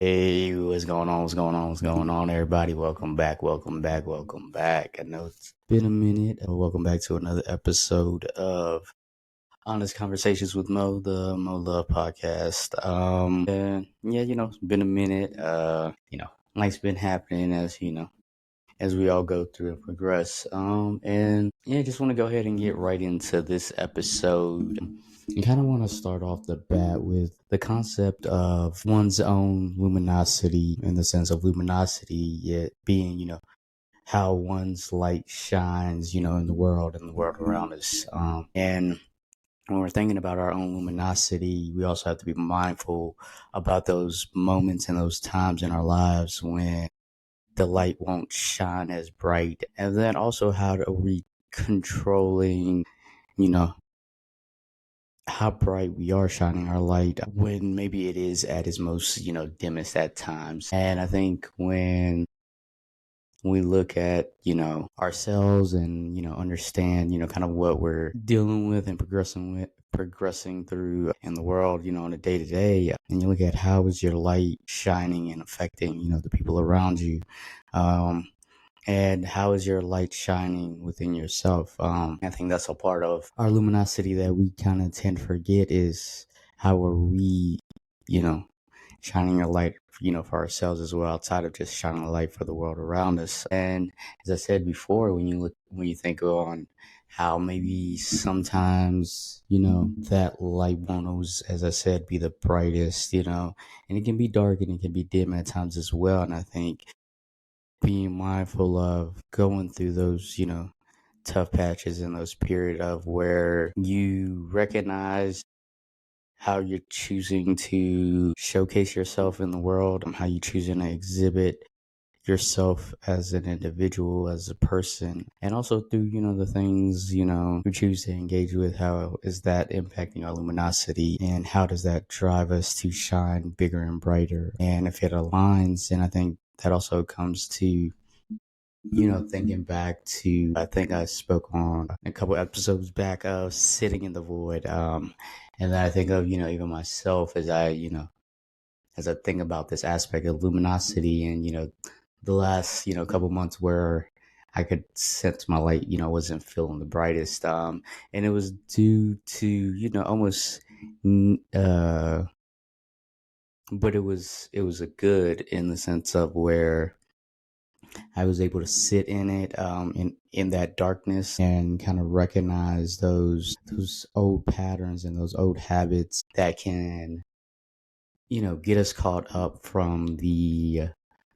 Hey, what's going on? What's going on, everybody? Welcome back. I know it's been a minute. Welcome back to another episode of Honest Conversations with Mo, the Mo Love podcast. And yeah, it's been a minute. Life's been happening as we all go through and progress. And yeah, just want to go ahead and get right into this episode. I kind of want to start off the bat with the concept of one's own luminosity, in the sense of luminosity, yet being, how one's light shines, in the world around us. And when we're thinking about our own luminosity, we also have to be mindful about those moments and those times in our lives when the light won't shine as bright. And then also, how are we controlling, you know, how bright we are shining our light when maybe it is at its most, dimmest at times. And I think when we look at, ourselves and, understand, kind of what we're dealing with and progressing through in the world, on a day to day, and you look at how is your light shining and affecting, the people around you. And how is your light shining within yourself? I think that's a part of our luminosity that we kind of tend to forget is how are we, shining a light, for ourselves as well, outside of just shining a light for the world around us. And as I said before, when you think on how maybe sometimes, that light won't always, as I said, be the brightest, and it can be dark and it can be dim at times as well. And I think being mindful of going through those, tough patches and those period of where you recognize how you're choosing to showcase yourself in the world, and how you're choosing to exhibit yourself as an individual, as a person, and also through, the things, we choose to engage with. How is that impacting our luminosity, and how does that drive us to shine bigger and brighter? And if it aligns, and I think that also comes to, thinking back to, I think I spoke on a couple episodes back of sitting in the void. And then I think of, even myself as I think about this aspect of luminosity and, the last, couple months where I could sense my light, wasn't feeling the brightest. And it was due to, almost, but it was a good in the sense of where I was able to sit in it, in that darkness, and kind of recognize those old patterns and those old habits that can, get us caught up from the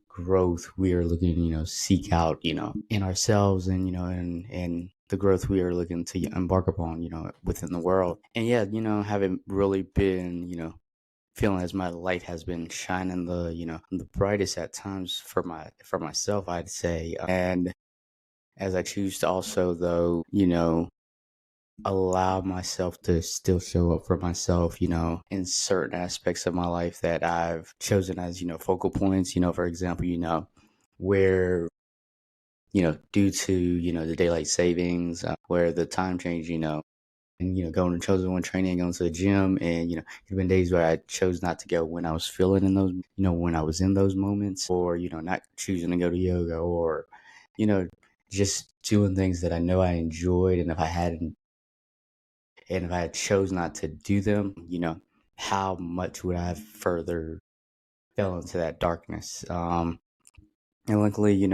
growth we are looking, seek out, in ourselves, and, and the growth we are looking to embark upon, within the world. And yeah, haven't really been, feeling as my light has been shining the brightest at times for myself, I'd say. And as I choose to also, though, allow myself to still show up for myself, in certain aspects of my life that I've chosen as, focal points, for example, where, due to, the daylight savings, where the time change, and, going to chosen one training, going to the gym. And, there's been days where I chose not to go when I was feeling in those, when I was in those moments, or, not choosing to go to yoga, or, you know, just doing things that I know I enjoyed. And if I had chose not to do them, how much would I have further fell into that darkness? And luckily,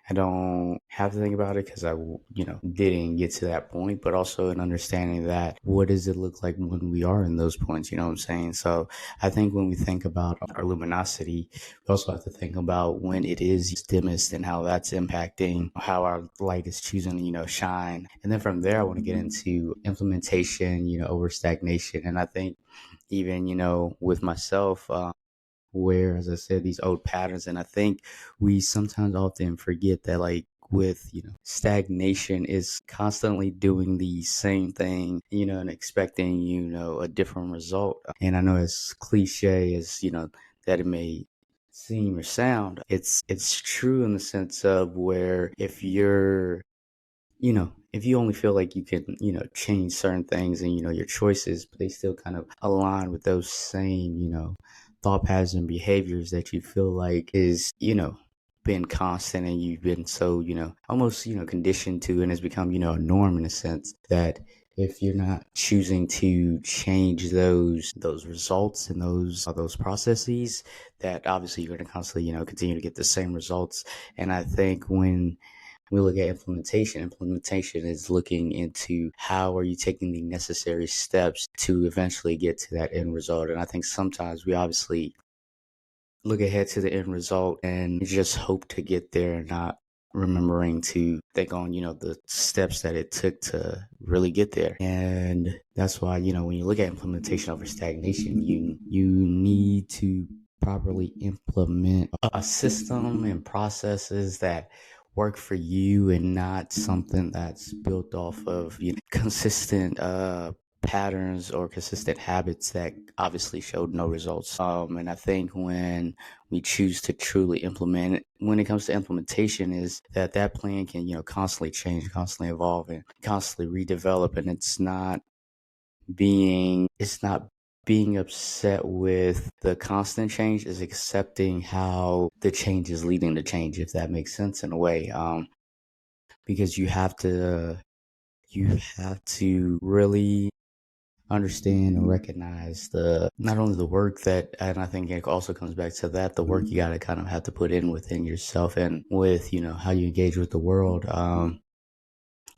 I don't have to think about it because I, didn't get to that point, but also an understanding that what does it look like when we are in those points, you know what I'm saying? So I think when we think about our luminosity, we also have to think about when it is dimmest and how that's impacting how our light is choosing to, shine. And then from there, I want to get into implementation, over stagnation. And I think even, with myself, where, as I said, these old patterns. And I think we sometimes often forget that, like, with, stagnation is constantly doing the same thing, and expecting, a different result. And I know, as cliche as, that it may seem or sound, it's true in the sense of where if you're, if you only feel like you can, change certain things and, your choices, but they still kind of align with those same, thought patterns and behaviors that you feel like is, been constant and you've been so, almost, conditioned to, and has become, a norm in a sense that if you're not choosing to change those results and those processes, that obviously you're going to constantly, continue to get the same results. And I think when we look at implementation is looking into how are you taking the necessary steps to eventually get to that end result. And I think sometimes we obviously look ahead to the end result and just hope to get there and not remembering to think on, the steps that it took to really get there. And that's why, when you look at implementation over stagnation, you need to properly implement a system and processes that work for you and not something that's built off of, consistent patterns or consistent habits that obviously showed no results. And I think when we choose to truly implement it, when it comes to implementation, is that plan can, constantly change, constantly evolve, and constantly redevelop. And it's not being upset with the constant change, is accepting how the change is leading to change, if that makes sense in a way. Because you have to really understand and recognize not only the work that, and I think it also comes back to that, the work you got to kind of have to put in within yourself and with, how you engage with the world.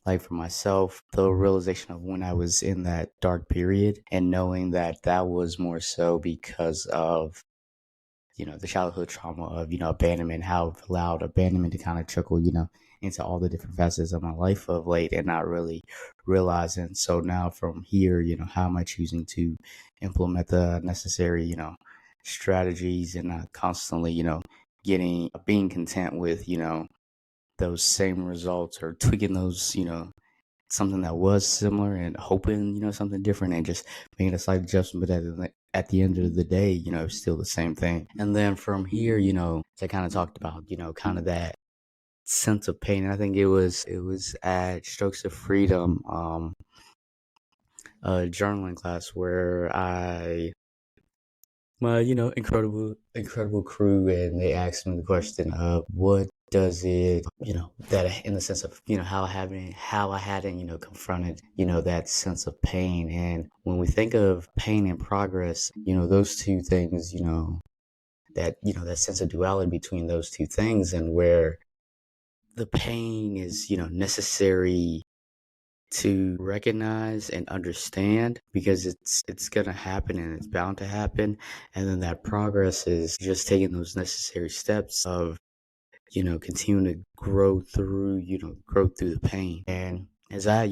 Like for myself, the realization of when I was in that dark period and knowing that was more so because of, the childhood trauma of, abandonment, how I've allowed abandonment to kind of trickle, into all the different facets of my life of late and not really realizing. So now from here, how am I choosing to implement the necessary, strategies and not constantly, being content with, those same results or tweaking those, something that was similar and hoping, something different and just making a slight adjustment. But at the end of the day, it's still the same thing. And then from here, as I kind of talked about, kind of that sense of pain. And I think it was at Strokes of Freedom, journaling class where my, incredible crew, and they asked me the question of what does it, that in the sense of, how I hadn't, confronted, that sense of pain. And when we think of pain and progress, those two things, that sense of duality between those two things, and where the pain is, necessary to recognize and understand because it's gonna happen and it's bound to happen. And then that progress is just taking those necessary steps of, continuing to grow through the pain. And as I,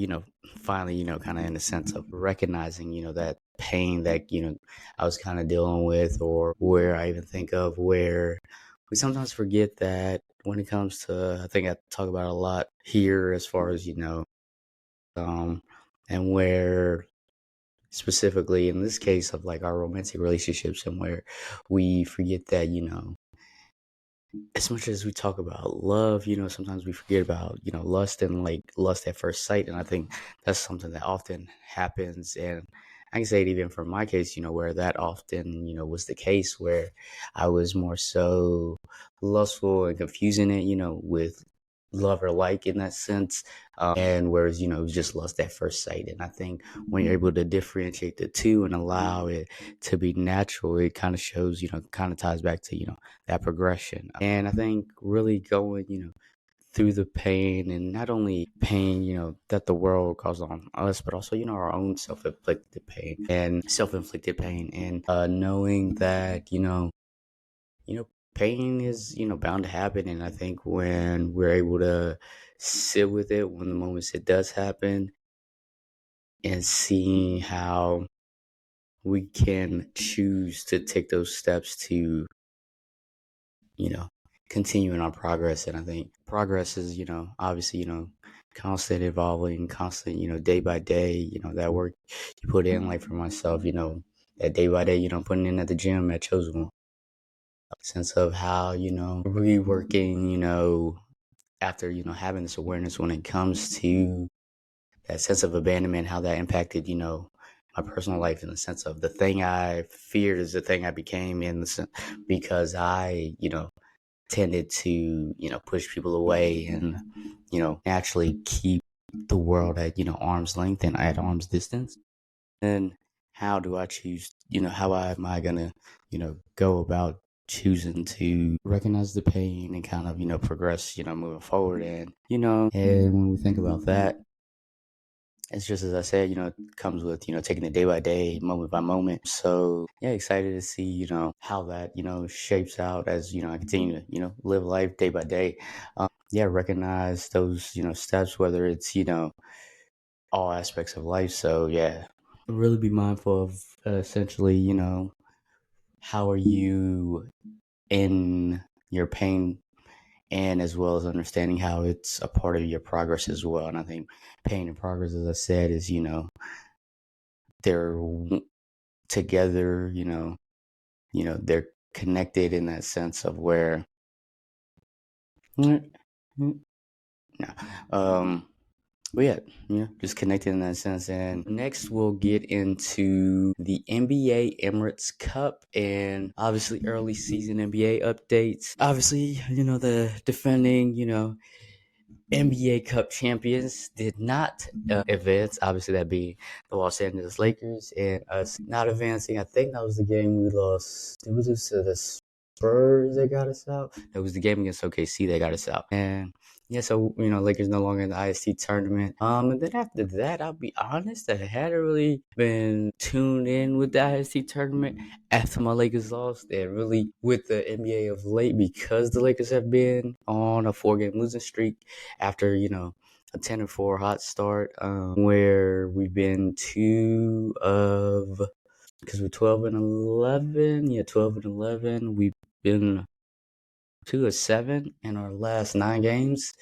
finally, kind of in the sense of recognizing, that pain that, I was kind of dealing with, or where I even think of where we sometimes forget that when it comes to, I think I talk about a lot here as far as, and where specifically in this case of like our romantic relationships, and where we forget that, as much as we talk about love, sometimes we forget about, lust and like lust at first sight. And I think that's something that often happens. And I can say it even from my case, where that often, was the case where I was more so lustful and confusing it, with love or like in that sense. And whereas, it was just lust at first sight. And I think when you're able to differentiate the two and allow it to be natural, it kind of shows, kind of ties back to, that progression. And I think really going, through the pain, and not only pain, that the world caused on us, but also, our own self-inflicted pain, and knowing that, pain is, bound to happen. And I think when we're able to sit with it, when the moments it does happen, and seeing how we can choose to take those steps to, continue in our progress. And I think progress is, obviously, constant evolving, constant, day by day, that work you put in, like for myself, that day by day, putting in at the gym at Chosen, sense of how, reworking, after, having this awareness when it comes to that sense of abandonment, how that impacted, my personal life in the sense of the thing I feared is the thing I became in the sense because I, tended to, push people away and, actually keep the world at, arm's length and at arm's distance. And how do I choose, how am I going to, go about choosing to recognize the pain and kind of, progress, moving forward. And, and when we think about that, it's just as I said, it comes with, taking it day by day, moment by moment. So yeah, excited to see, how that, shapes out as, I continue to, live life day by day. Yeah, recognize those, steps, whether it's, all aspects of life. So yeah, really be mindful of essentially, how are you in your pain and as well as understanding how it's a part of your progress as well. And I think pain and progress, as I said, is, they're together, they're connected in that sense of where, no, but yeah, just connected in that sense. And next, we'll get into the NBA Emirates Cup and obviously early season NBA updates. Obviously, the defending, NBA Cup champions did not advance. Obviously, that being the Los Angeles Lakers and us not advancing. I think that was the game we lost. It was just the Spurs that got us out. It was the game against OKC that got us out. And yeah, so Lakers no longer in the IST tournament. And then after that, I'll be honest, I hadn't really been tuned in with the IST tournament after my Lakers lost, and really with the NBA of late because the Lakers have been on a 4-game losing streak after a 10-4 hot start, where we've been because we're 12-11. Yeah, 12-11. We've been 2-7 in our last 9 games,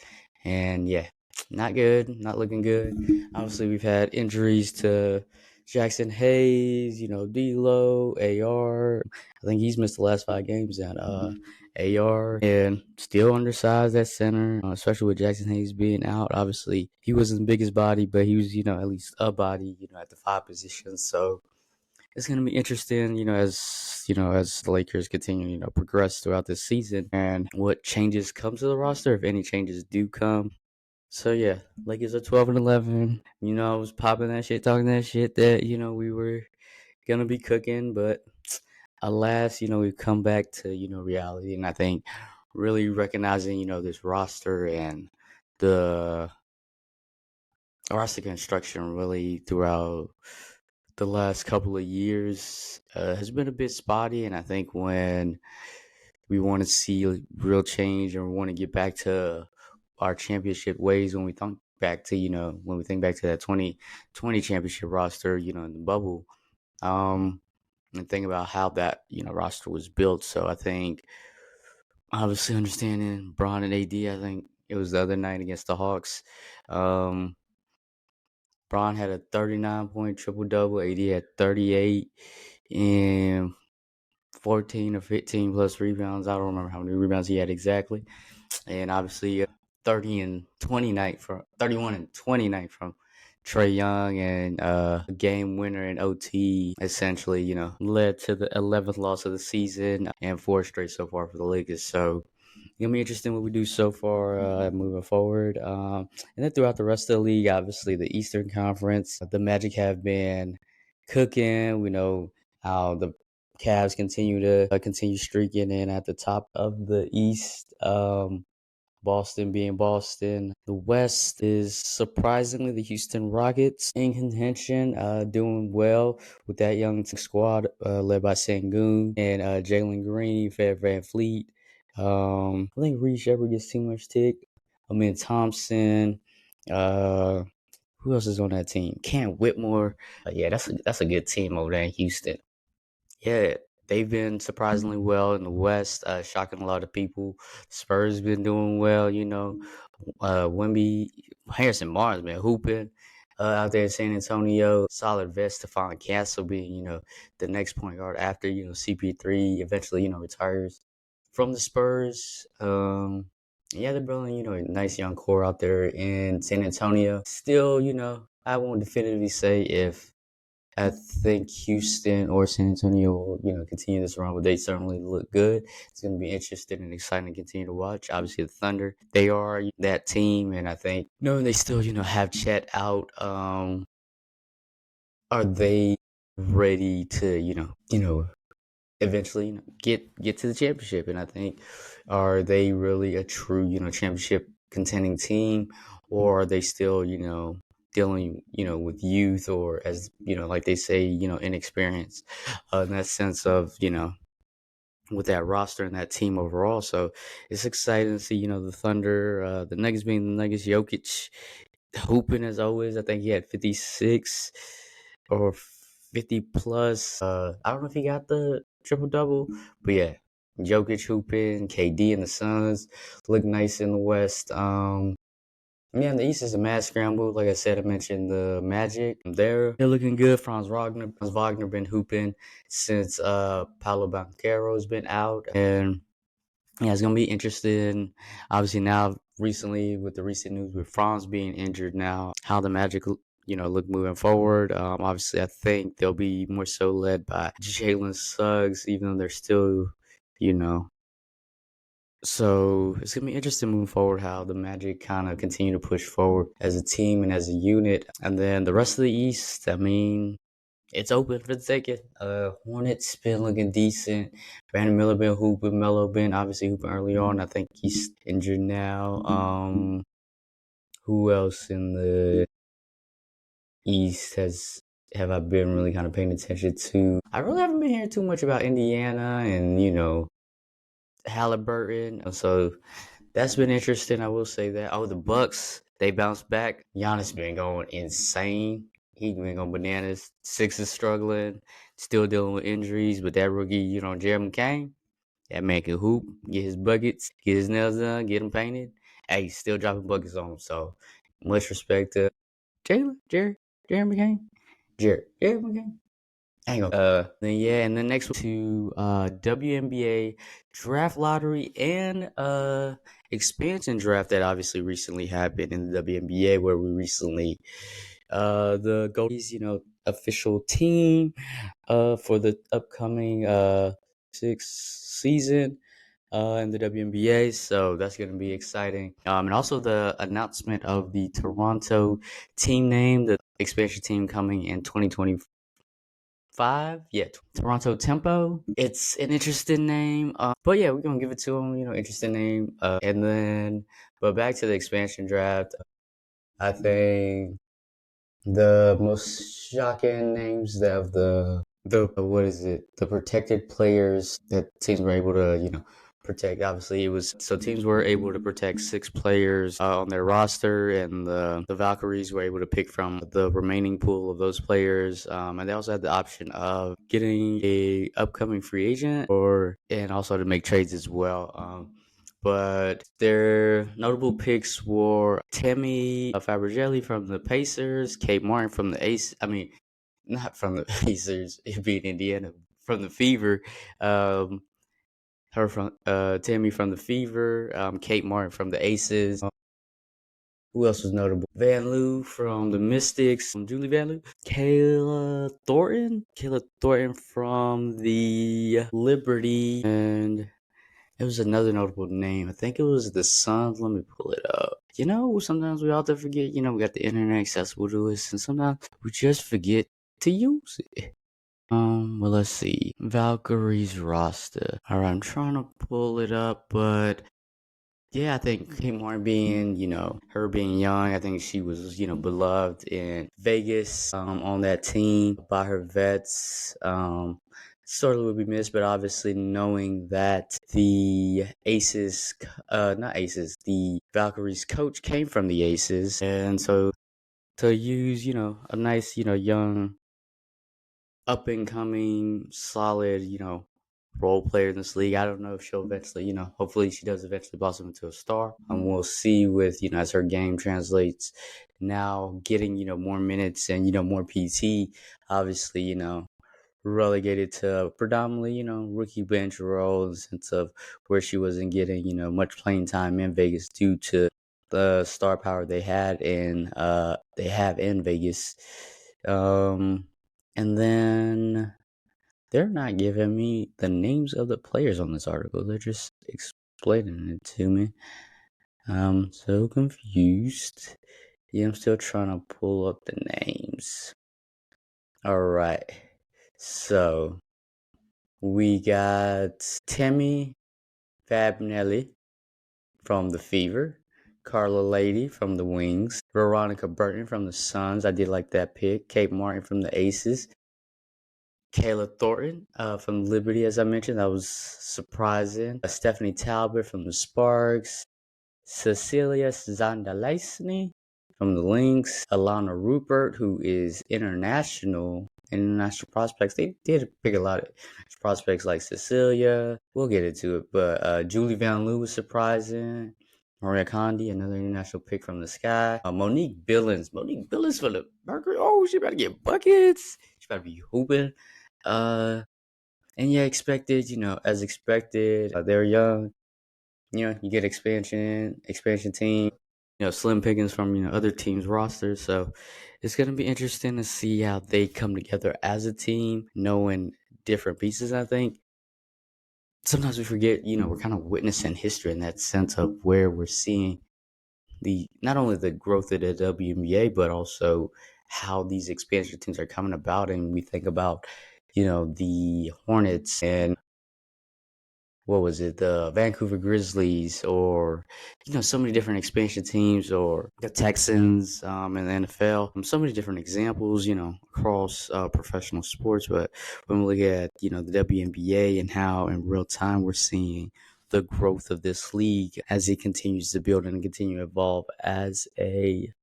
and yeah, not good, not looking good. Obviously, we've had injuries to Jackson Hayes, D'Lo, AR. I think he's missed the last 5 games at AR, and still undersized at center, especially with Jackson Hayes being out. Obviously, he wasn't the biggest body, but he was, at least a body, at the 5 position. So it's going to be interesting, as the Lakers continue, progress throughout this season and what changes come to the roster, if any changes do come. So yeah, Lakers are 12-11. I was popping that shit, talking that shit that, we were going to be cooking, but alas, we've come back to, reality. And I think really recognizing, this roster and the roster construction really throughout the last couple of years has been a bit spotty. And I think when we want to see real change and we want to get back to our championship ways, when we think back to, when we think back to that 2020 championship roster, in the bubble, and think about how that, roster was built. So I think obviously understanding Bron and AD, I think it was the other night against the Hawks. Bron had a 39-point triple-double. AD had 38 and 14 or 15 plus rebounds. I don't remember how many rebounds he had exactly. And obviously 31 and 29 from Trae Young, and a game winner in OT essentially, led to the 11th loss of the season and 4 straight so far for the Lakers. So it's going to be interesting what we do so far moving forward. And then throughout the rest of the league, obviously the Eastern Conference, the Magic have been cooking. We know how the Cavs continue streaking in at the top of the East. Boston being Boston. The West is surprisingly the Houston Rockets in contention, doing well with that young squad led by Sengun and Jalen Green, Fred VanVleet. I think Reed Shepard gets too much tick. Thompson. Who else is on that team? Cam Whitmore. Yeah, that's a good team over there in Houston. Yeah, they've been surprisingly well in the West, shocking a lot of people. Spurs been doing well, Wemby, Harrison Barnes been hooping out there in San Antonio. Solid vet, Stephon Castle being, the next point guard after, CP3 eventually, retires from the Spurs. Yeah, they're building, a nice young core out there in San Antonio. Still, I won't definitively say if I think Houston or San Antonio will, continue this run, but they certainly look good. It's going to be interesting and exciting to continue to watch. Obviously, the Thunder, they are that team, and I think, they still, have Chet out. Are they ready to, eventually get to the championship? And I think, are they really a true championship contending team, or are they still dealing with youth, or as like they say inexperience, in that sense of with that roster and that team overall. So it's exciting to see the Thunder, the Nuggets being the Nuggets. Jokic hooping as always. I think he had 56 or 50 plus. I don't know if he got the triple double, but yeah, Jokic hooping, KD and the Suns look nice in the West. Yeah, in the East is a mad scramble. Like I said, I mentioned the Magic. They're looking good. Franz Wagner been hooping since Paolo Banchero's been out, and yeah, it's gonna be interesting. Obviously, now recently with the recent news with Franz being injured, now how the Magic look moving forward. Obviously, I think they'll be more so led by Jalen Suggs, even though they're still you know so it's gonna be interesting moving forward how the Magic kind of continue to push forward as a team and as a unit. And then the rest of the East, I mean, it's open for the taking. Hornets been looking decent. Brandon Miller been hooping. Melo been obviously hooping early on. I think he's injured now. Who else in the East have I been really kind of paying attention to? I really haven't been hearing too much about Indiana and Halliburton. So that's been interesting. I will say that. Oh, the Bucks, they bounced back. Giannis been going insane. He been going bananas. Six is struggling, still dealing with injuries. But that rookie, Jeremy McCain, that man can hoop, get his buckets, get his nails done, get them painted. Hey, he's still dropping buckets on him. So much respect to Jeremy McCain, Jerry McCain. Hang on. Then yeah, and the next one to WNBA draft lottery and expansion draft that obviously recently happened in the WNBA, where we recently the Goldies, official team for the upcoming sixth season in the WNBA. So that's going to be exciting. And also the announcement of the Toronto team name, the expansion team coming in 2020. Yeah, Toronto Tempo. It's an interesting name, but yeah, we're gonna give it to him. Interesting name. And then, but back to the expansion draft. I think the most shocking names of the what is it? The protected players that teams were able to protect. Obviously, it was so teams were able to protect 6 players on their roster, and the Valkyries were able to pick from the remaining pool of those players. And they also had the option of getting a upcoming free agent, and also to make trades as well. But their notable picks were Tammy Fabricelli from the Pacers, Kate Martin from the Ace. I mean, not from the Pacers, it being Indiana, from the Fever. Her from Tammy from the Fever, Kate Martin from the Aces. Who else was notable? Van Loo from the Mystics, Julie Van Loo. Kayla Thornton from the Liberty, and it was another notable name. I think it was the Suns. Let me pull it up. Sometimes we often forget, we got the internet accessible to us, and sometimes we just forget to use it. Well, let's see. Valkyries roster. All right, I'm trying to pull it up, but yeah, I think Kate Moore being, her being young, I think she was, beloved in Vegas, on that team by her vets. Sort of would be missed, but obviously knowing that the the Valkyries coach came from the Aces, and so to use, a nice, young up and coming, solid, role player in this league. I don't know if she'll eventually, hopefully she does eventually blossom into a star. And we'll see with, as her game translates now getting, more minutes and, more PT, obviously, relegated to predominantly, rookie bench role in the sense of where she wasn't getting, much playing time in Vegas due to the star power they have in Vegas. And then they're not giving me the names of the players on this article. They're just explaining it to me. I'm so confused. Yeah, I'm still trying to pull up the names. All right. So we got Temi Fabnelli from the Fever, Carla Lady from the Wings, Veronica Burton from the Suns. I did like that pick. Kate Martin from the Aces. Kayla Thornton from Liberty, as I mentioned, that was surprising. Stephanie Talbot from the Sparks. Cecilia Zandalaisny from the Lynx. Alana Rupert, who is international prospects. They did pick a lot of prospects like Cecilia. We'll get into it. But Julie Van Loo was surprising. Maria Condi, another international pick from the Sky. Monique Billings. Monique Billings for the Mercury. Oh, she better get buckets. She better be hooping. And yeah, expected, as expected. They're young. You get expansion team, slim pickings from, other teams' rosters. So it's going to be interesting to see how they come together as a team, knowing different pieces, I think. Sometimes we forget, we're kind of witnessing history in that sense of where we're seeing not only the growth of the WNBA, but also how these expansion teams are coming about. And we think about, the Hornets and what was it, the Vancouver Grizzlies, or so many different expansion teams, or the Texans in the NFL. So many different examples, across professional sports. But when we look at the WNBA and how in real time we're seeing the growth of this league as it continues to build and continue to evolve as a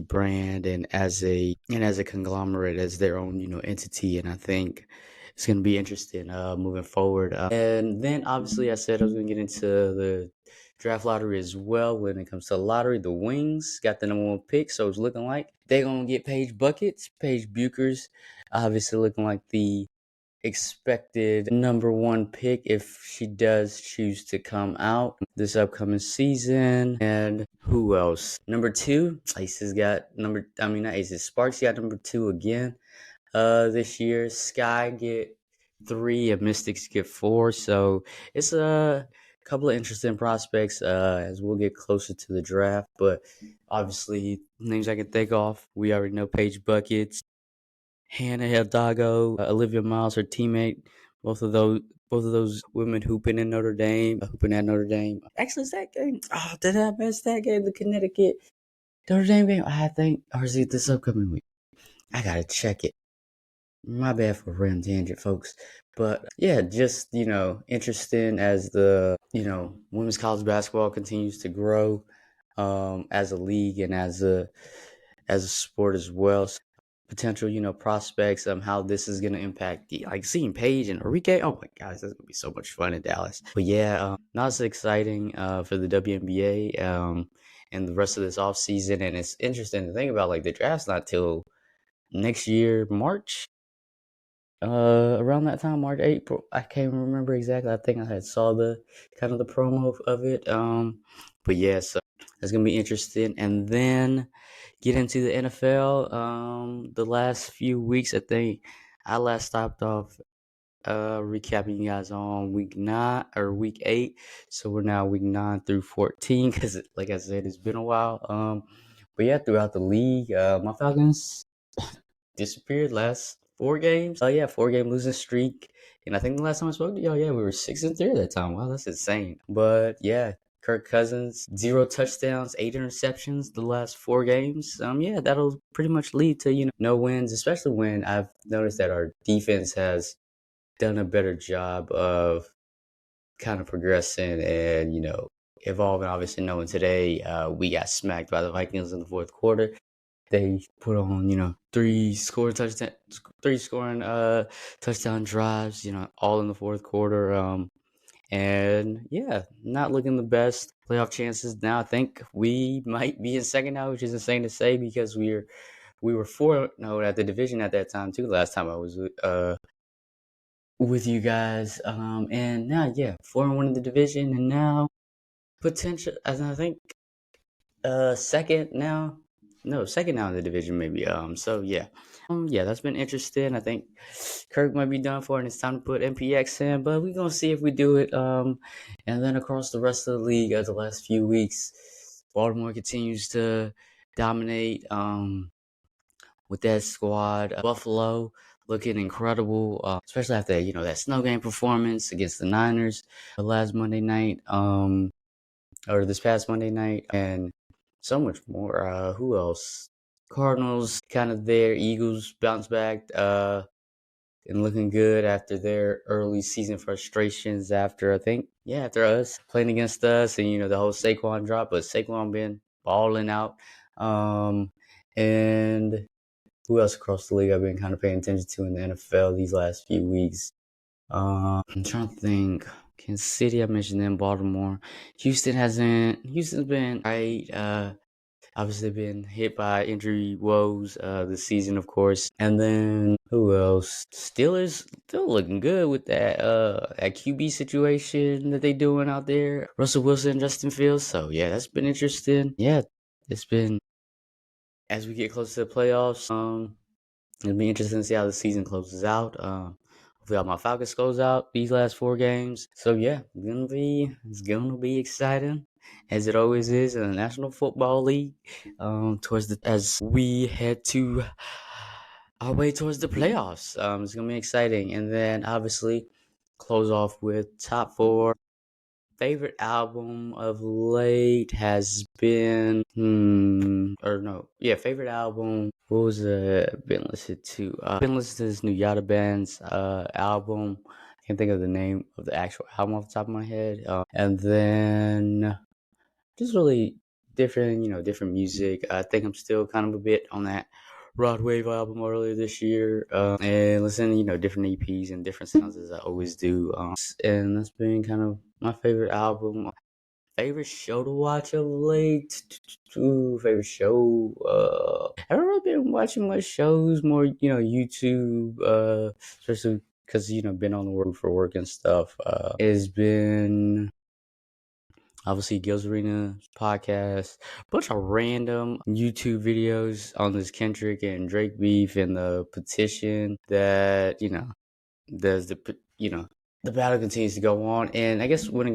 brand and as a conglomerate, as their own entity. And I think it's going to be interesting moving forward. And then obviously I said I was going to get into the draft lottery as well. When it comes to the lottery, the Wings got the number 1 pick, so it's looking like they're going to get Paige Buckets. Paige Buchers obviously looking like the expected number 1 pick if she does choose to come out this upcoming season. And who else? Number 2, Aces got Sparks got number 2 again this year. Sky get 3 and Mystics get 4. So it's a couple of interesting prospects as we'll get closer to the draft. But obviously, names I can think of, we already know Paige Buckets, Hannah Hidalgo, Olivia Miles, her teammate. Both of those women hooping at Notre Dame. Actually, is that game? Oh, did I miss that game? The Connecticut Notre Dame game? I think, or is it this upcoming week? I gotta check it. My bad for random tangent, folks. But yeah, just interesting as the women's college basketball continues to grow as a league and as a sport as well. So potential prospects, how this is going to impact like seeing Paige and Enrique. Oh my gosh, that's gonna be so much fun in Dallas. But yeah, not as exciting for the WNBA and the rest of this off season. And it's interesting to think about, like, the draft's not till next year, March. Around that time, March, April. I can't remember exactly. I think I had saw the kind of the promo of it. But yeah, so it's gonna be interesting. And then get into the NFL. The last few weeks, I think I last stopped off recapping you guys on week 9 or week 8. So we're now week 9 through 14 because, like I said, it's been a while. But yeah, throughout the league, my Falcons disappeared last 4 games. 4-game losing streak. And I think the last time I spoke to y'all, we were 6-3 at that time. Wow, that's insane. But yeah, Kirk Cousins, 0 touchdowns, 8 interceptions the last 4 games. That'll pretty much lead to, no wins, especially when I've noticed that our defense has done a better job of kind of progressing and, evolving. Obviously, knowing today we got smacked by the Vikings in the 4th quarter. They put on, 3 scoring touchdown drives, all in the 4th quarter. And yeah, not looking the best. Playoff chances now, I think we might be in second now, which is insane to say because we were 4-0 at the division at that time too. Last time I was with you guys. And now 4-1 in the division, and now potential, as I think second now in the division maybe. So yeah, Yeah, that's been interesting. I think Kirk might be done for, and it's time to put MPX in. But we're gonna see if we do it. And then across the rest of the league, the last few weeks, Baltimore continues to dominate. With that squad, Buffalo looking incredible, especially after that snow game performance against the Niners last Monday night, or this past Monday night, and so much more. Who else? Cardinals kind of there. Eagles bounce back and looking good after their early season frustrations. After after us playing against us, and the whole Saquon drop, but Saquon been balling out, and who else across the league I've been kind of paying attention to in the NFL these last few weeks? I'm trying to think. Kansas City, I mentioned them. Baltimore, Houston hasn't. Houston's been right. Obviously been hit by injury woes this season, of course. And then who else? Steelers still looking good with that QB situation that they doing out there. Russell Wilson, Justin Fields. So yeah, that's been interesting. Yeah, it's been as we get closer to the playoffs. It'll be interesting to see how the season closes out. Hopefully, all my Falcons close out these last 4 games. So yeah, it's gonna be exciting, as it always is in the National Football League. As we head to our way towards the playoffs. It's gonna be exciting, and then obviously close off with top 4. Favorite album of late has been favorite album. What was been listened to? Been listening to this new Yada Band's album. I can't think of the name of the actual album off the top of my head. And then just really different, different music. I think I'm still kind of a bit on that Rod Wave album earlier this year, and listening, different EPs and different sounds as I always do. And that's been kind of my favorite album. Favorite show to watch of late? Favorite show? I haven't really been watching much shows. More, YouTube. Especially because been on the road for work and stuff. It's been obviously Gil's Arena podcast, a bunch of random YouTube videos on this Kendrick and Drake beef and the petition that there's the battle continues to go on. And I guess when it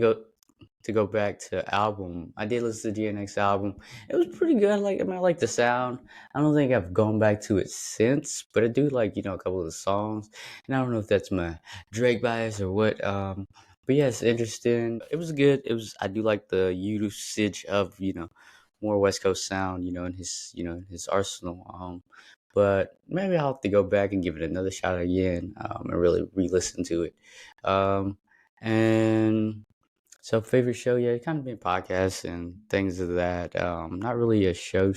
go back to album, I did listen to the GNX album. It was pretty good. I like the sound. I don't think I've gone back to it since, but I do like a couple of the songs. And I don't know if that's my Drake bias or what. But yeah, it's interesting. It was good. I do like the usage of more West Coast sound, in his arsenal. But maybe I'll have to go back and give it another shot again, and really re-listen to it. And so favorite show, yeah, it kind of been podcasts and things of that. Not really a show.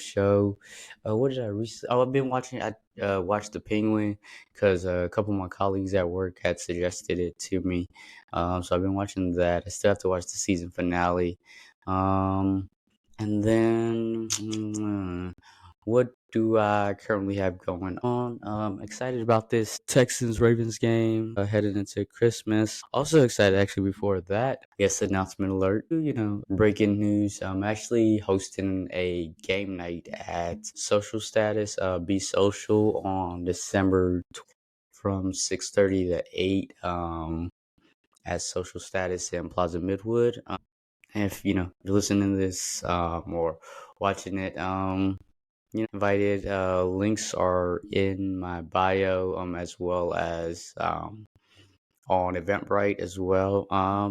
What did I recently? Oh, I've been watching. I watched The Penguin because a couple of my colleagues at work had suggested it to me. So I've been watching that. I still have to watch the season finale. And then what do I currently have going on? Excited about this Texans Ravens game headed into Christmas. Also excited actually before that. Yes, announcement alert. Breaking news. I'm actually hosting a game night at Social Status, Be Social on December from 6:30 to 8 at Social Status in Plaza Midwood. And if you're listening to this or watching it, invited. Links are in my bio, as well as on Eventbrite as well.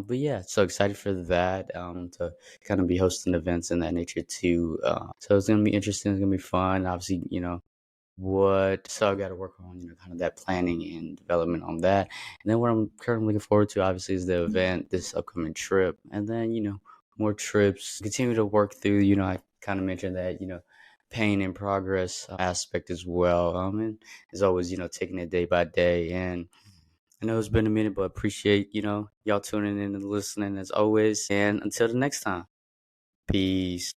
But yeah, so excited for that. To kind of be hosting events in that nature too. So it's gonna be interesting. It's gonna be fun. Obviously, so I got to work on kind of that planning and development on that. And then what I'm currently looking forward to obviously is the event, this upcoming trip, and then more trips. Continue to work through. I kind of mentioned that pain and progress aspect as well. And as always, taking it day by day. And I know it's been a minute, but appreciate y'all tuning in and listening as always. And until the next time, peace.